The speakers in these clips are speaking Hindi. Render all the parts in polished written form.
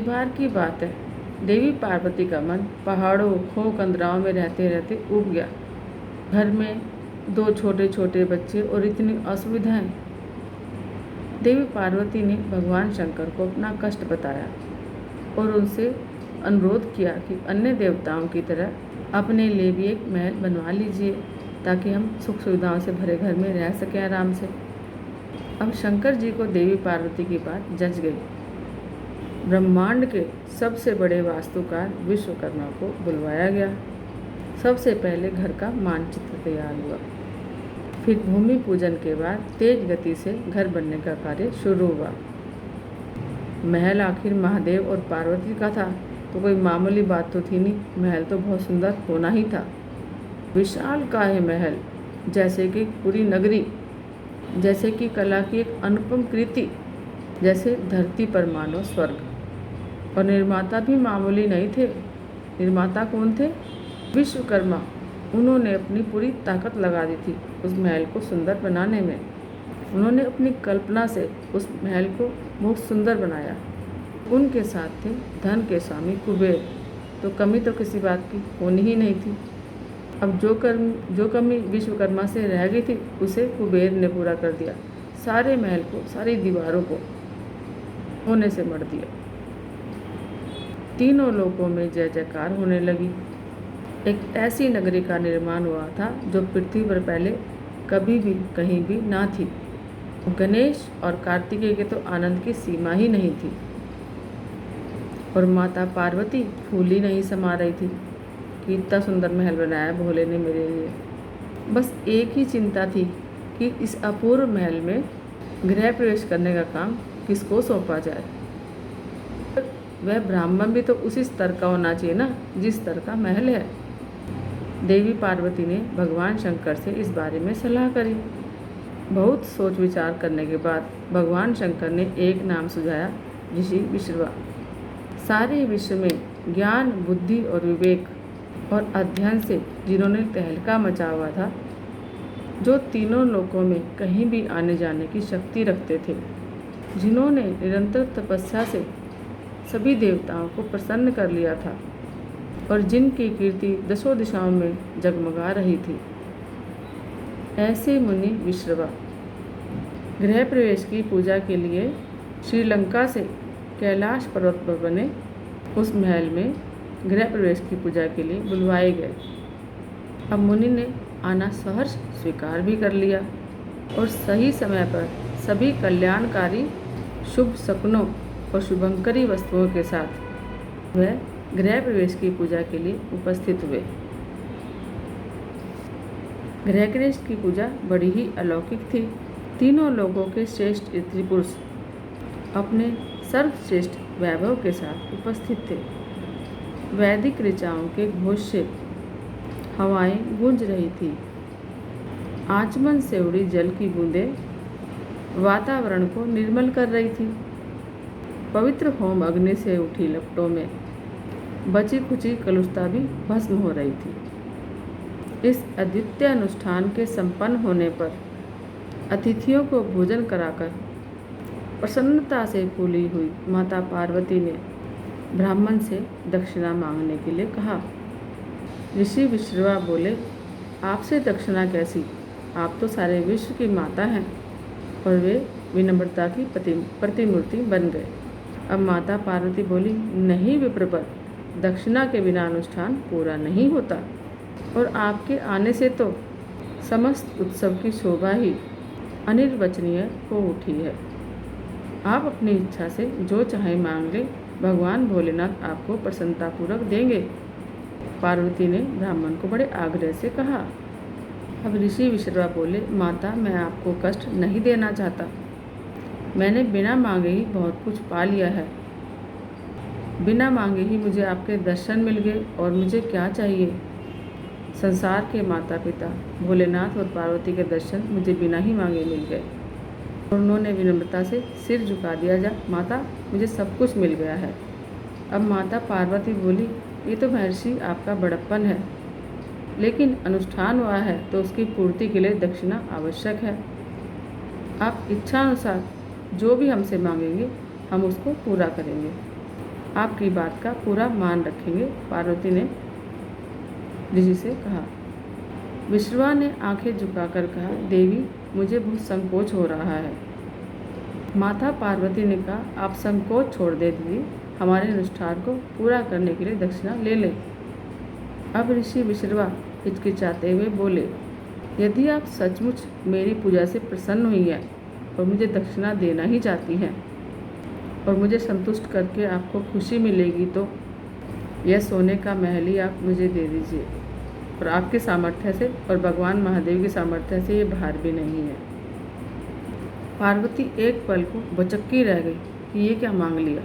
एक बार की बात है, देवी पार्वती का मन पहाड़ों खो कंदराओं में रहते रहते ऊब गया। घर में 2 छोटे छोटे बच्चे और इतनी असुविधाएं। देवी पार्वती ने भगवान शंकर को अपना कष्ट बताया और उनसे अनुरोध किया कि अन्य देवताओं की तरह अपने लिए भी एक महल बनवा लीजिए ताकि हम सुख सुविधाओं से भरे घर में रह सकें आराम से। अब शंकर जी को देवी पार्वती की बात जच गई। ब्रह्मांड के सबसे बड़े वास्तुकार विश्वकर्मा को बुलवाया गया। सबसे पहले घर का मानचित्र तैयार हुआ। फिर भूमि पूजन के बाद तेज गति से घर बनने का कार्य शुरू हुआ। महल आखिर महादेव और पार्वती का था तो कोई मामूली बात तो थी नहीं। महल तो बहुत सुंदर होना ही था। विशाल का है महल, जैसे कि पूरी नगरी, जैसे कि कला की एक अनुपम कृति, जैसे धरती पर मानो स्वर्ग। और निर्माता भी मामूली नहीं थे। निर्माता कौन थे? विश्वकर्मा। उन्होंने अपनी पूरी ताकत लगा दी थी उस महल को सुंदर बनाने में। उन्होंने अपनी कल्पना से उस महल को बहुत सुंदर बनाया। उनके साथ थे धन के स्वामी कुबेर, तो कमी तो किसी बात की होनी ही नहीं थी। अब जो कमी विश्वकर्मा से रह गई थी उसे कुबेर ने पूरा कर दिया। सारे महल को, सारी दीवारों को होने से मढ़ दिया। तीनों लोकों में जय जयकार होने लगी। एक ऐसी नगरी का निर्माण हुआ था जो पृथ्वी पर पहले कभी भी कहीं भी ना थी। गणेश और कार्तिकेय के तो आनंद की सीमा ही नहीं थी। और माता पार्वती फूल ही नहीं समा रही थी कि इतना सुंदर महल बनाया भोले ने मेरे लिए। बस एक ही चिंता थी कि इस अपूर्व महल में गृह प्रवेश करने का काम किसको सौंपा जाए। वह ब्राह्मण भी तो उसी स्तर का होना चाहिए ना जिस स्तर का महल है। देवी पार्वती ने भगवान शंकर से इस बारे में सलाह करी। बहुत सोच विचार करने के बाद भगवान शंकर ने एक नाम सुझाया, ऋषि विश्रवा। सारे विश्व में ज्ञान, बुद्धि और विवेक और अध्ययन से जिन्होंने तहलका मचा हुआ था, जो तीनों लोकों में कहीं भी आने जाने की शक्ति रखते थे, जिन्होंने निरंतर तपस्या से सभी देवताओं को प्रसन्न कर लिया था और जिनकी कीर्ति दसों दिशाओं में जगमगा रही थी, ऐसे मुनि विश्रवा गृह प्रवेश की पूजा के लिए श्रीलंका से कैलाश पर्वत पर बने उस महल में गृह प्रवेश की पूजा के लिए बुलवाए गए। अब मुनि ने आना सहर्ष स्वीकार भी कर लिया और सही समय पर सभी कल्याणकारी शुभ शकुनों और शुभंकरी वस्तुओं के साथ वह गृह प्रवेश की पूजा के लिए उपस्थित हुए। गृह प्रवेश की पूजा बड़ी ही अलौकिक थी। तीनों लोगों के श्रेष्ठ स्त्री पुरुष अपने सर्वश्रेष्ठ वैभव के साथ उपस्थित थे। वैदिक ऋचाओं के घोष से हवाएं गूंज रही थी। आचमन से उड़ी जल की बूंदें वातावरण को निर्मल कर रही थी। पवित्र होम अग्नि से उठी लपटों में बची खुची कलुषता भी भस्म हो रही थी। इस अद्वितीय अनुष्ठान के संपन्न होने पर अतिथियों को भोजन कराकर प्रसन्नता से फूली हुई माता पार्वती ने ब्राह्मण से दक्षिणा मांगने के लिए कहा। ऋषि विश्रवा बोले, आपसे दक्षिणा कैसी? आप तो सारे विश्व की माता हैं। और वे विनम्रता की प्रतिमूर्ति बन गए। अब माता पार्वती बोली, नहीं विप्रवर, दक्षिणा के बिना अनुष्ठान पूरा नहीं होता और आपके आने से तो समस्त उत्सव की शोभा ही अनिर्वचनीय हो उठी है। आप अपनी इच्छा से जो चाहे मांग ले, भगवान भोलेनाथ आपको प्रसन्नतापूर्वक देंगे। पार्वती ने ब्राह्मण को बड़े आग्रह से कहा। अब ऋषि विश्रवा बोले, माता, मैं आपको कष्ट नहीं देना चाहता। मैंने बिना मांगे ही बहुत कुछ पा लिया है। बिना मांगे ही मुझे आपके दर्शन मिल गए और मुझे क्या चाहिए। संसार के माता पिता भोलेनाथ और पार्वती के दर्शन मुझे बिना ही मांगे मिल गए। और उन्होंने विनम्रता से सिर झुका दिया। जा माता, मुझे सब कुछ मिल गया है। अब माता पार्वती बोली, ये तो महर्षि आपका बड़प्पन है, लेकिन अनुष्ठान हुआ है तो उसकी पूर्ति के लिए दक्षिणा आवश्यक है। आप इच्छा अनुसार जो भी हमसे मांगेंगे हम उसको पूरा करेंगे। आपकी बात का पूरा मान रखेंगे, पार्वती ने ऋषि से कहा। विश्रवा ने आंखें झुकाकर कहा, देवी मुझे बहुत संकोच हो रहा है। माता पार्वती ने कहा, आप संकोच छोड़ दे दीदी, हमारे अनुष्ठान को पूरा करने के लिए दक्षिणा ले लें। अब ऋषि विश्रवा हिचकिचाते हुए बोले, यदि आप सचमुच मेरी पूजा से प्रसन्न हुई हैं और मुझे दक्षिणा देना ही चाहती हैं और मुझे संतुष्ट करके आपको खुशी मिलेगी तो यह सोने का महल ही आप मुझे दे दीजिए, और आपके सामर्थ्य से और भगवान महादेव के सामर्थ्य से ये भार भी नहीं है। पार्वती एक पल को भौचक्की रह गई कि ये क्या मांग लिया,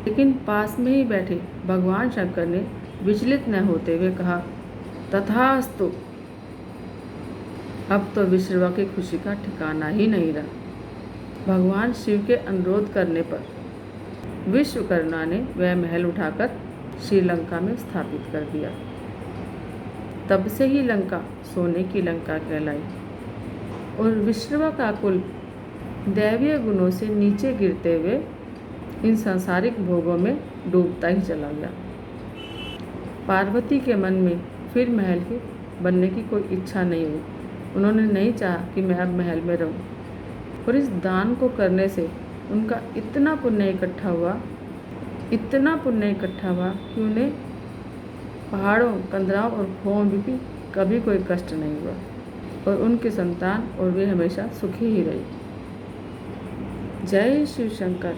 लेकिन पास में ही बैठे भगवान शंकर ने विचलित न होते हुए कहा, तथास्तु। अब तो विश्रवा की खुशी का ठिकाना ही नहीं रहा। भगवान शिव के अनुरोध करने पर विश्वकर्मा ने वह महल उठाकर श्रीलंका में स्थापित कर दिया। तब से ही लंका सोने की लंका कहलाई और विश्रवा का कुल दैवीय गुणों से नीचे गिरते हुए इन सांसारिक भोगों में डूबता ही चला गया। पार्वती के मन में फिर महल के बनने की कोई इच्छा नहीं हुई। उन्होंने नहीं चाहा कि मैं अब महल में रहूं, और इस दान को करने से उनका इतना पुण्य इकट्ठा हुआ कि उन्हें पहाड़ों, कंदराओं और खोओं में भी कभी कोई कष्ट नहीं हुआ, और उनके संतान और वे हमेशा सुखी ही रही। जय शिव शंकर।